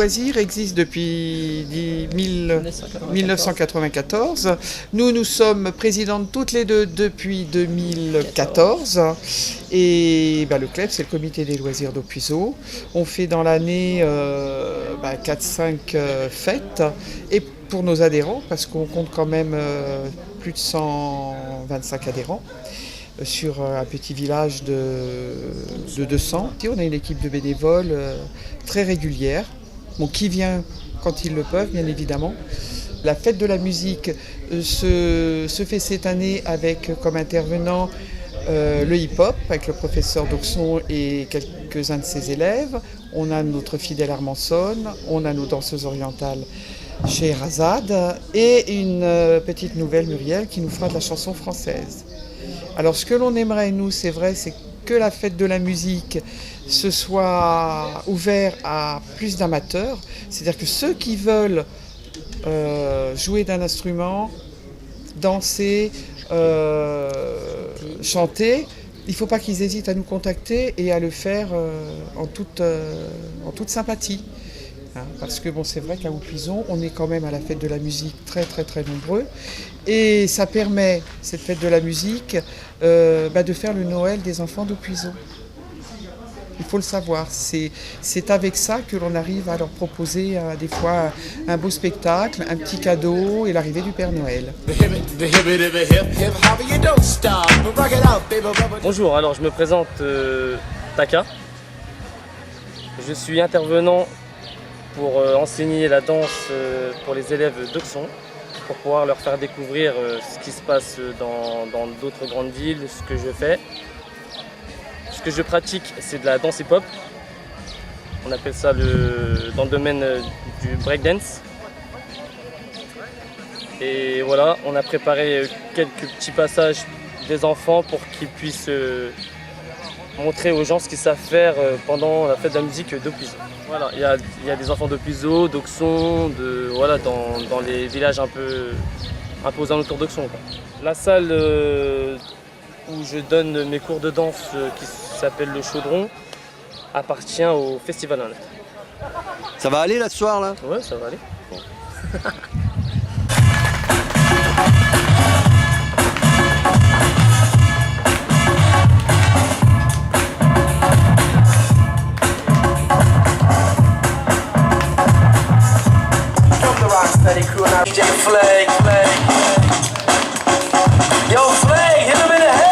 loisirs existe depuis 1994. Nous sommes présidentes toutes les deux depuis 2014. Et le CLEP, c'est le comité des loisirs d'Aupuiseau. On fait dans l'année 4-5 fêtes. Et pour nos adhérents, parce qu'on compte quand même plus de 125 adhérents, sur un petit village de 200. On a une équipe de bénévoles très régulière, qui vient quand ils le peuvent, bien évidemment. La fête de la musique se fait cette année avec comme intervenant le hip-hop, avec le professeur Doxon et quelques-uns de ses élèves. On a notre fidèle Armançonne, on a nos danseuses orientales chez Razad et une petite nouvelle Muriel qui nous fera de la chanson française. Alors ce que l'on aimerait, nous, c'est vrai, c'est que la fête de la musique se soit ouvert à plus d'amateurs. C'est-à-dire que ceux qui veulent jouer d'un instrument, danser, chanter, il ne faut pas qu'ils hésitent à nous contacter et à le faire en toute sympathie. Parce que c'est vrai qu'à Aupuiseau, on est quand même à la fête de la musique très très très nombreux. Et ça permet, cette fête de la musique, de faire le Noël des enfants d'Aupuiseau. Il faut le savoir. C'est avec ça que l'on arrive à leur proposer des fois un beau spectacle, un petit cadeau et l'arrivée du Père Noël. Bonjour, alors je me présente Taka. Je suis intervenant pour enseigner la danse pour les élèves d'Auxon, pour pouvoir leur faire découvrir ce qui se passe dans d'autres grandes villes, ce que je fais. Ce que je pratique, c'est de la danse hip-hop. On appelle ça dans le domaine du breakdance. Et voilà, on a préparé quelques petits passages des enfants pour qu'ils puissent montrer aux gens ce qu'ils savent faire pendant la fête de la musique d'Aupuiseau. Voilà, il y a des enfants d'Aupuiseau, d'Auxon, dans les villages un peu aux alentours d'Auxon. La salle où je donne mes cours de danse qui s'appelle le Chaudron appartient au Festival Inlet. Ça va aller là ce soir là? Ouais, ça va aller. Bon. Yo, Flag, hit him in the head!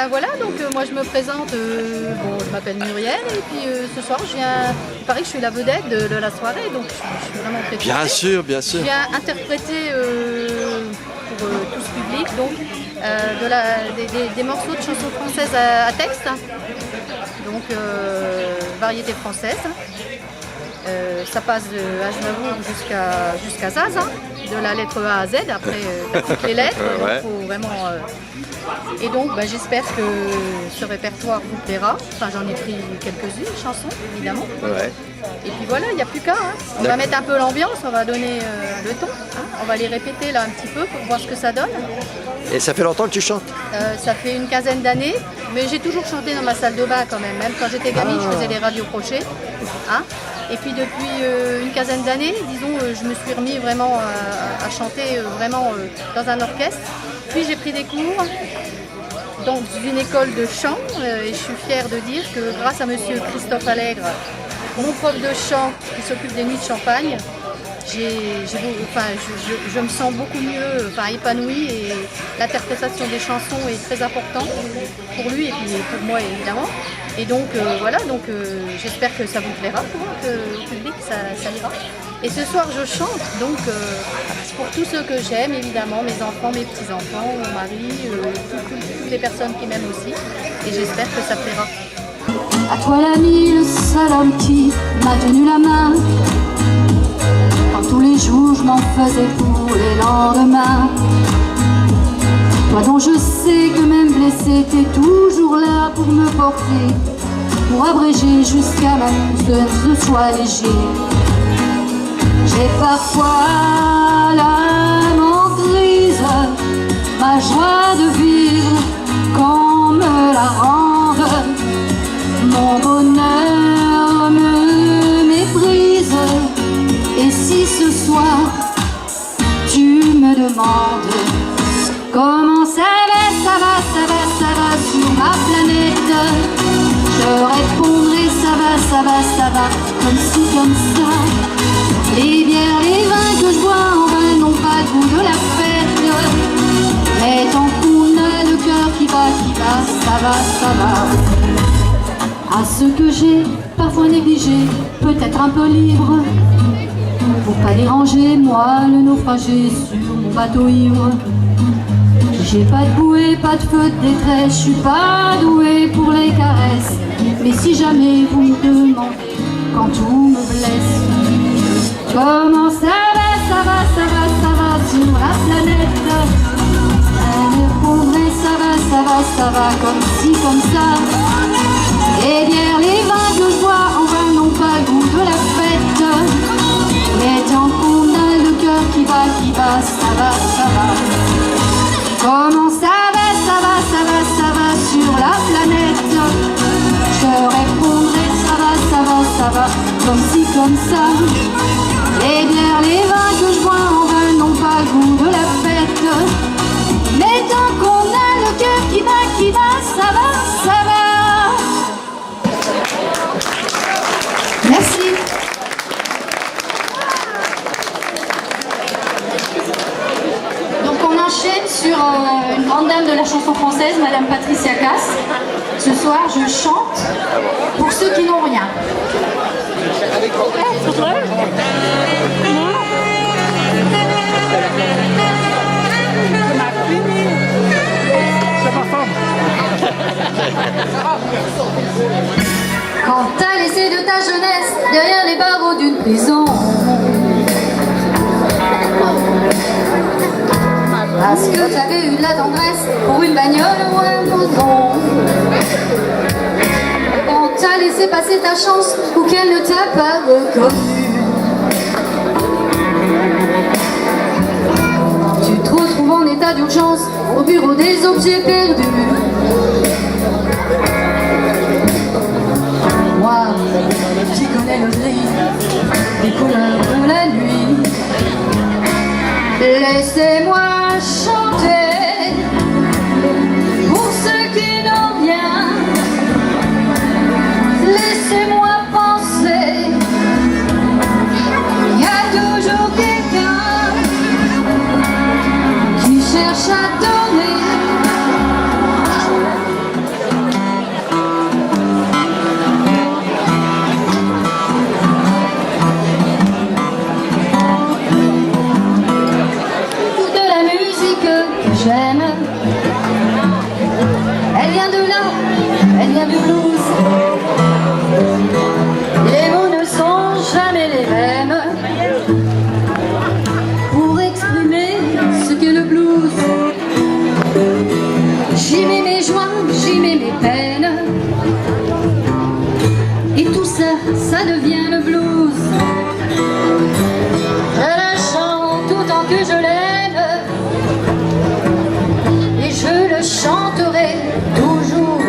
Voilà, donc moi je me présente, bon, je m'appelle Muriel et puis ce soir je viens, il paraît que je suis la vedette de la soirée, donc je suis vraiment très Bien sûr, bien sûr. Je viens interpréter pour tout ce public donc, des morceaux de chansons françaises à texte, donc variété française. Ça passe de Aznavour jusqu'à Zaz, de la lettre A à Z, après toutes les lettres, ouais. Donc faut vraiment... Et donc j'espère que ce répertoire vous plaira. Enfin j'en ai pris quelques-unes chansons évidemment. Ouais. Et puis voilà, il n'y a plus qu'à. On va mettre un peu l'ambiance, on va donner le ton. On va les répéter là un petit peu pour voir ce que ça donne. Et ça fait longtemps que tu chantes? Ça fait une quinzaine d'années, mais j'ai toujours chanté dans ma salle de bain quand même. Même quand j'étais gamine, je faisais des radios crochets. Et puis depuis une quinzaine d'années, disons, je me suis remis vraiment à chanter vraiment dans un orchestre. Puis j'ai pris des cours dans une école de chant et je suis fière de dire que grâce à monsieur Christophe Allègre, mon prof de chant qui s'occupe des nuits de Champagne, je me sens beaucoup mieux épanouie et l'interprétation des chansons est très importante pour lui et puis pour moi évidemment. Et donc voilà, j'espère que ça vous plaira, que le public ça ira. Et ce soir je chante donc pour tous ceux que j'aime évidemment, mes enfants, mes petits-enfants, mon mari, toutes les personnes qui m'aiment aussi. Et j'espère que ça plaira. À toi l'ami, le seul homme qui m'a tenu la main quand tous les jours je m'en faisais pour les lendemains. Toi dont je sais que même blessé t'es toujours là pour me porter, pour abréger jusqu'à ma que ce soit léger. J'ai parfois l'âme en crise, ma joie de vivre qu'on me la rende. Mon bonheur me méprise. Et si ce soir tu me demandes comment ça va sur ma planète, je répondrai ça va, comme ci, comme ça. Les bières, les vins que je bois en vin n'ont pas le goût de la fête, mais tant qu'on a le cœur qui bat, ça va. À ce que j'ai parfois négligé, peut-être un peu libre, pour pas déranger moi le naufragé sur mon bateau ivre. J'ai pas de bouée, pas de feu de détresse, je suis pas douée pour les caresses. Mais si jamais vous me demandez quand tout me blesse, comment ça va sur la planète, je répondrai ça va, comme ci, comme ça. Les bières, les vins que je bois en vain n'ont pas le goût de la fête, mais tant qu'on a le cœur qui bat, ça va. Comment ça va sur la planète, je répondrai ça va, comme ci, comme ça. Les bières, les vins que je bois en vain n'ont pas le goût de la fête, mais tant qu'on a le cœur qui bat, ça va. Merci. Donc on enchaîne sur une grande dame de la chanson française, Madame Patricia Cass. Ce soir, je chante pour ceux qui n'ont rien. parce que t'avais eu de la tendresse pour une bagnole ou un moton. On t'a laissé passer ta chance ou qu'elle ne t'a pas reconnu. Tu te retrouves en état d'urgence au bureau des objets perdus. Moi, qui connais le gris des couleurs de la nuit, laissez-moi chanter pour ceux qui n'ont rien. Laissez-moi penser, il y a toujours quelqu'un qui cherche à donner. J'aime, elle vient de là, elle vient du blues. Les mots ne sont jamais les mêmes pour exprimer ce qu'est le blues. J'y mets mes joies, j'y mets mes peines, et tout ça, ça devient le blues. Je la chante autant que je l'aime. Je le chanterai toujours.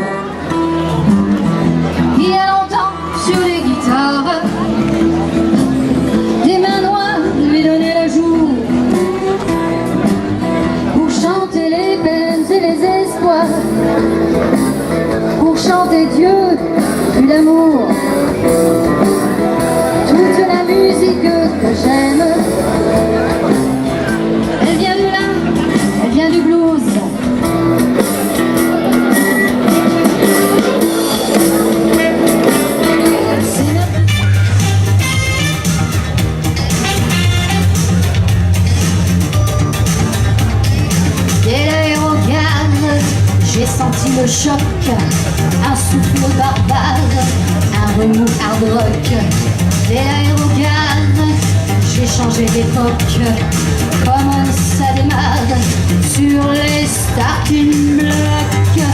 Il y a longtemps sur les guitares, des mains noires lui donnaient la joue pour chanter les peines et les espoirs, pour chanter Dieu puis l'amour. Toute la musique que j'aime, elle vient de là, elle vient du blues. J'ai senti le choc, un souffle barbare, un remous hard rock. Dès l'aérogare, j'ai changé d'époque, comme ça démarre sur les starting blocks.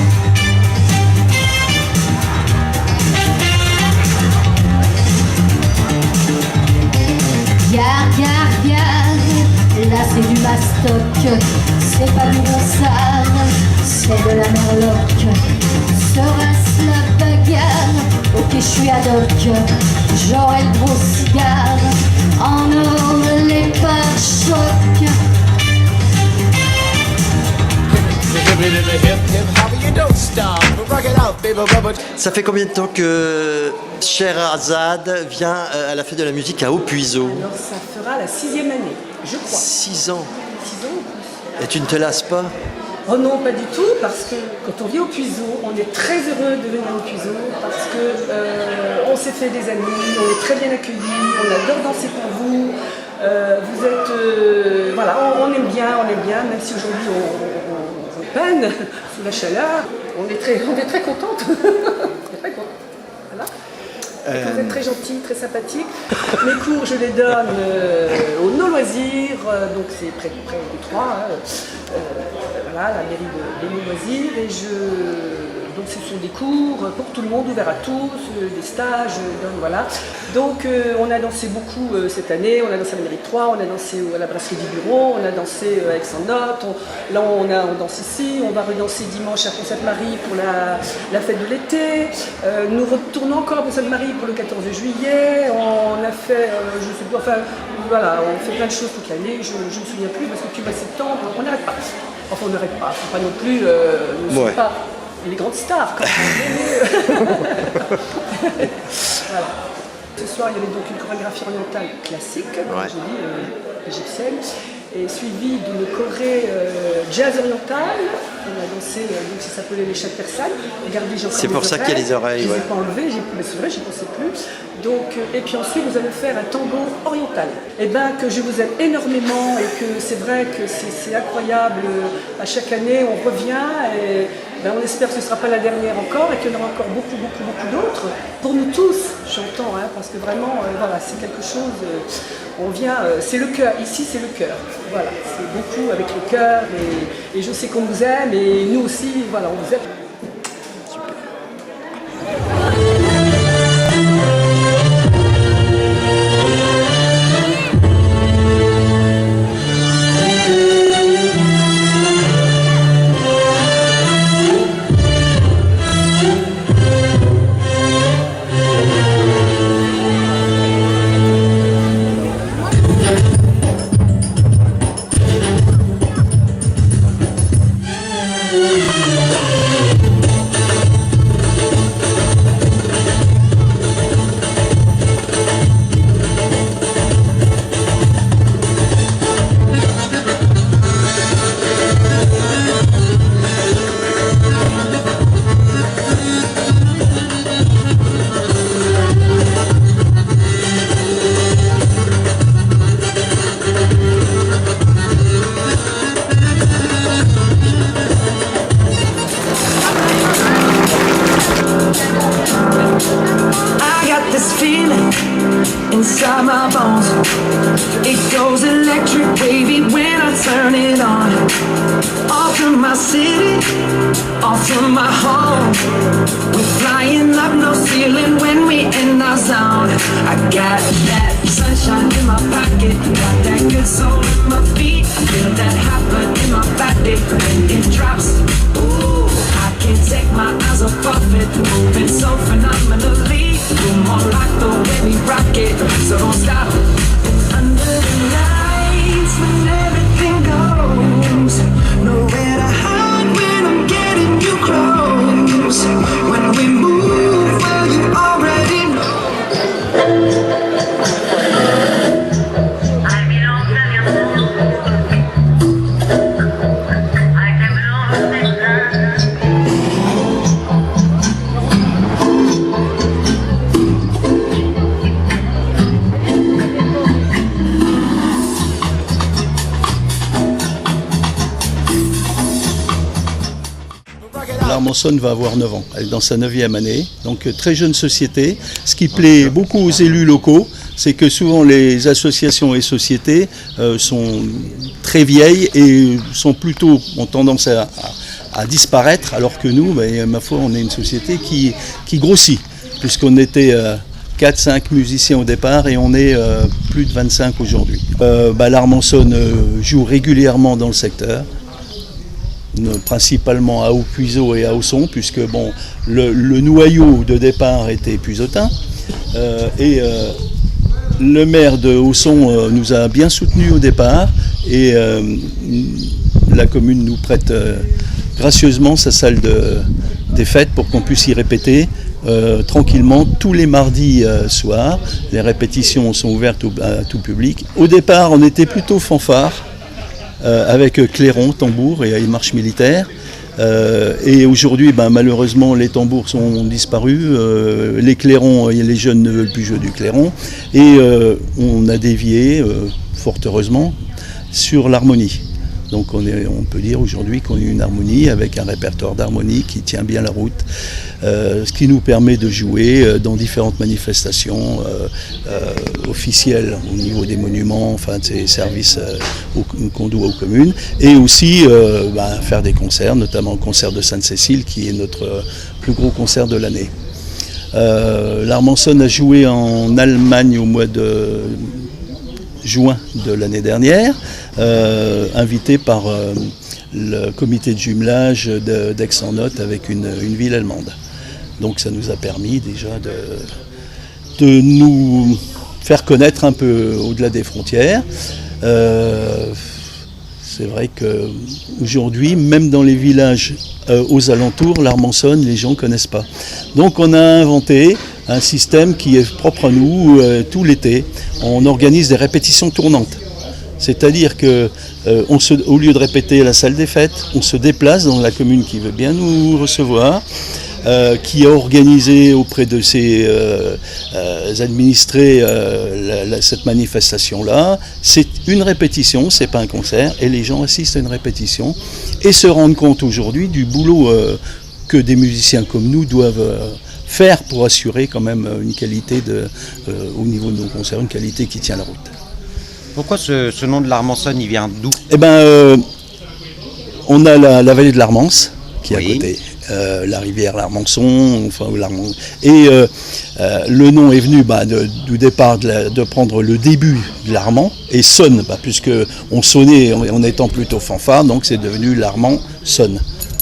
Gare, là c'est du mastoc, c'est pas du Ronsard, c'est de la merloc. Sera-ce la bagarre? Ok, je suis ad hoc, j'aurai le gros cigare, en or les pare-chocs. Ça fait combien de temps que Sherazade vient à la fête de la musique à Haut-Puiseaux? Alors ça fera la 6e année, je crois. 6 ans. 6 ans. Et tu ne te lasses pas? Oh non, pas du tout, parce que quand on vit au Puiseaux, on est très heureux de venir au Puiseaux, parce que on s'est fait des amis, on est très bien accueillis, on adore danser pour vous. Vous êtes, voilà, on aime bien, même si aujourd'hui on peine sous la chaleur, on est très contente. Très contente. Voilà. Vous êtes très gentil, très sympathique. Mes cours, je les donne au No Loisirs, donc c'est près de Troyes, voilà, la mairie des No Loisirs, et donc ce sont des cours pour tout le monde, ouverts à tous, des stages, voilà. Donc on a dansé beaucoup cette année, on a dansé à la mairie de Troyes, on a dansé à la brasserie du Bureau, on a dansé avec Saint-Note, là on danse ici, on va redanser dimanche à Pont-Sainte-Marie pour la fête de l'été, nous retournons encore à Pont-Sainte-Marie pour le 14 juillet, on a fait, je sais pas, enfin voilà, on fait plein de choses toute l'année, je ne me souviens plus, parce que depuis septembre, on n'arrête pas. Enfin on n'arrête pas, faut pas non plus, nous ne sommes pas les grandes stars quand même. Voilà. Ce soir, il y avait donc une chorégraphie orientale classique, comme j'ai dit, égyptienne, et suivie d'une choré jazz orientale, On a dansé, donc ça s'appelait les chats de Versailles. Regardez, j'ai encore C'est pour mes ça qu'il y a les oreilles, Je les ouais. ai pas enlevées, mais c'est vrai, j'y pensais plus. Donc, et puis ensuite, nous allons faire un tango oriental. Et bien, que je vous aime énormément et que c'est vrai que c'est incroyable. À chaque année, on revient et ben, on espère que ce ne sera pas la dernière encore et qu'il y en aura encore beaucoup d'autres. Pour nous tous, j'entends, hein, parce que vraiment, voilà, c'est quelque chose. On vient, c'est le cœur. Ici, c'est le cœur. Voilà, c'est beaucoup avec le cœur et je sais qu'on vous aime et nous aussi, voilà, on vous aime. Inside my bones, it goes electric wavy when I turn it on. Off from my city, off from my home. We're flying up no ceiling when we in our zone. I got that sunshine in my pocket, got that good soul in my feet. I feel that hot blood in my body when it drops. Ooh, I can't take my eyes off of it, moving so phenomenally. You're more like the way we rock it, so don't stop. Under the lights when everything goes, nowhere to hide when I'm getting you close. When we move, well you already know. I belong to you. I can belong to you. L'Armançonne va avoir 9 ans, elle est dans sa 9e année, donc très jeune société. Ce qui plaît beaucoup aux élus locaux, c'est que souvent les associations et sociétés sont très vieilles et ont tendance à disparaître, alors que nous, ma foi, on est une société qui grossit, puisqu'on était 4-5 musiciens au départ et on est plus de 25 aujourd'hui. L'Armançonne joue régulièrement dans le secteur, principalement à Haut-Puiseaux et à Ausson, puisque le noyau de départ était puisotin. Le maire de Ausson nous a bien soutenus au départ et la commune nous prête gracieusement sa salle des fêtes pour qu'on puisse y répéter tranquillement tous les mardis soirs. Les répétitions sont ouvertes à tout public. Au départ, on était plutôt fanfare, avec clairon, tambour et marche militaire. Et aujourd'hui, malheureusement, les tambours sont disparus, les clairons, les jeunes ne veulent plus jouer du clairon, et on a dévié, fort heureusement, sur l'harmonie. Donc on peut dire aujourd'hui qu'on a une harmonie avec un répertoire d'harmonie qui tient bien la route, ce qui nous permet de jouer dans différentes manifestations officielles au niveau des monuments, enfin des services qu'on doit aux communes, et aussi faire des concerts, notamment le concert de Sainte-Cécile qui est notre plus gros concert de l'année. L'Armançonne a joué en Allemagne au mois de juin de l'année dernière, invité par le comité de jumelage d'Aix-en-Othe avec une ville allemande. Donc ça nous a permis déjà de nous faire connaître un peu au-delà des frontières. C'est vrai qu'aujourd'hui, même dans les villages aux alentours, l'Armançonne, les gens ne connaissent pas. Donc on a inventé un système qui est propre à nous tout l'été. On organise des répétitions tournantes. C'est-à-dire que au lieu de répéter à la salle des fêtes, on se déplace dans la commune qui veut bien nous recevoir, qui a organisé auprès de ses administrés cette manifestation-là. C'est une répétition, c'est pas un concert, et les gens assistent à une répétition et se rendent compte aujourd'hui du boulot que des musiciens comme nous doivent faire pour assurer quand même une qualité au niveau de nos concerts, une qualité qui tient la route. Pourquoi ce nom de l'Armançonne, il vient d'où? Eh ben, on a la vallée de l'Armance qui est à côté, la rivière l'Armançon, et le nom est venu du départ de prendre le début de l'Armand et sonne, puisque on sonnait en étant plutôt fanfare, donc c'est devenu l'Armand sonne.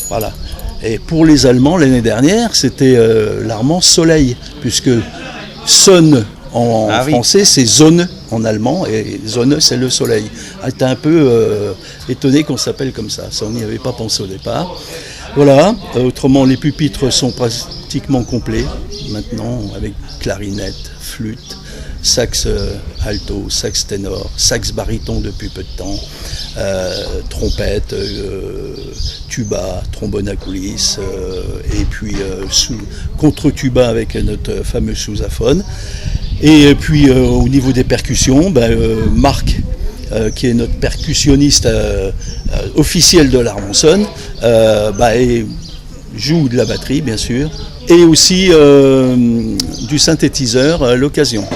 Voilà. Et pour les Allemands l'année dernière, c'était l'Armand soleil, puisque sonne en français, c'est zone en allemand, et zone, c'est le soleil. J'étais un peu étonné qu'on s'appelle comme ça on n'y avait pas pensé au départ. Voilà, autrement les pupitres sont pratiquement complets maintenant, avec clarinette, flûte, sax alto, sax ténor, sax baryton depuis peu de temps, trompette, tuba, trombone à coulisses, et puis contre-tuba avec notre fameux sousaphone. Et puis au niveau des percussions, Marc, qui est notre percussionniste officiel de l'Armançonne, joue de la batterie bien sûr, et aussi du synthétiseur à l'occasion.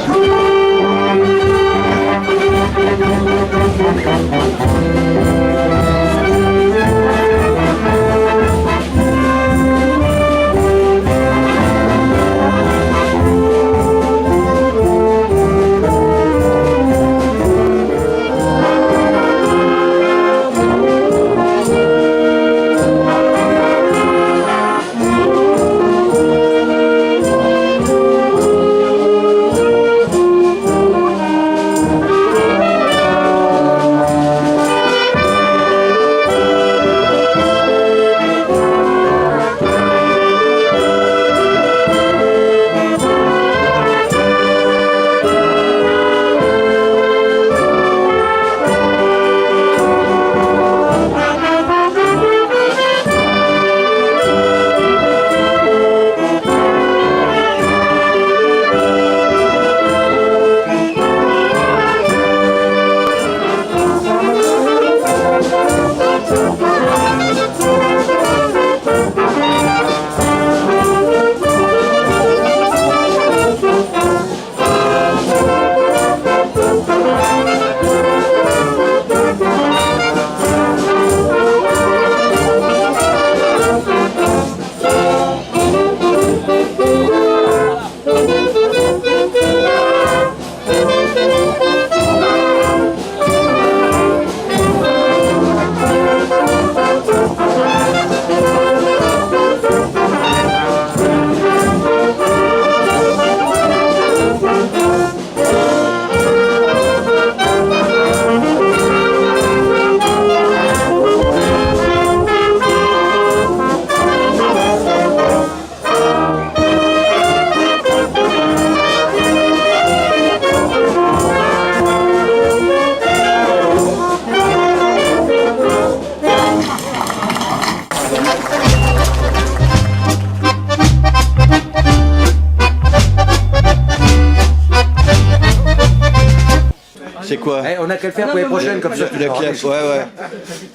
C'est quoi? On a qu'à le faire pour les prochaines, comme ça. La claque, ouais.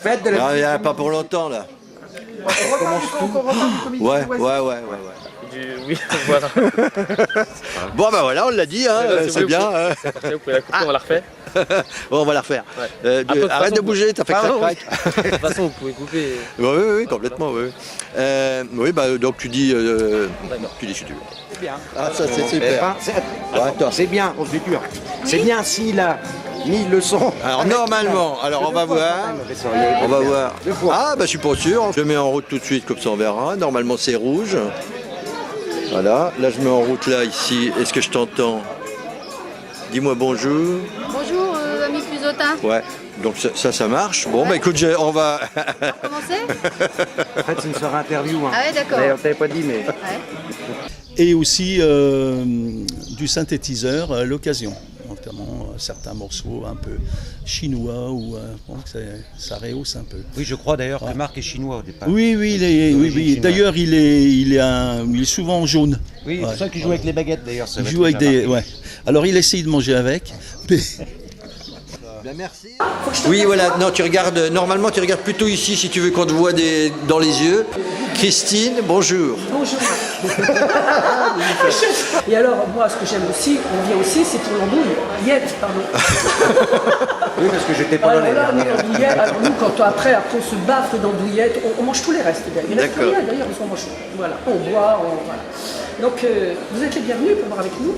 Faites de la... Non, il n'y en a pas pour longtemps, là. Ouais. Oui, voilà. Bon, voilà, on l'a dit, hein, c'est bien. Vous pouvez la couper, on la refait. Bon, on va la refaire. Ouais. Arrête de bouger, t'as fait crac-crac. De toute façon, vous pouvez couper. Oui, complètement, oui. Donc tu dis si tu veux. C'est bien. Ah, ça, c'est super. C'est bien, on se dit dur. C'est bien s'il a mis le son. Alors, normalement, on va voir. On va voir. Ah, je suis pas sûr. Je le mets en route tout de suite, comme ça on verra. Normalement, c'est rouge. Voilà. Là, je mets en route, là, ici. Est-ce que je t'entends? Dis-moi bonjour. Bonjour, ami Puzotin. Ouais, donc ça marche. Bon, écoute, on va... Commencer? En fait, c'est une soirée interview. Ah ouais, d'accord. On t'avait pas dit, mais... Ouais. Et aussi du synthétiseur à l'occasion, notamment certains morceaux un peu chinois, ou ça rehausse un peu. Oui, je crois d'ailleurs que Marc est chinois au départ. Oui, oui. D'ailleurs, il est souvent jaune. Oui, c'est ça qu'il joue avec les baguettes d'ailleurs. Il joue avec des... Ouais. Alors il essaye de manger avec, mais... Bien, merci. Oui, voilà. Non, tu regardes. Normalement, tu regardes plutôt ici si tu veux qu'on te voit dans les yeux. Christine, bonjour. Bonjour. Et alors, moi, ce que j'aime aussi, on vient aussi, c'est pour l'andouillette, pardon. Oui, parce que j'étais pas là. Alors nous, après on se baffe d'andouillettes, on mange tous les restes. Il reste D'accord. rien d'ailleurs, parce qu'on mange. Voilà, on boit, voilà. Donc, vous êtes les bienvenus pour boire avec nous.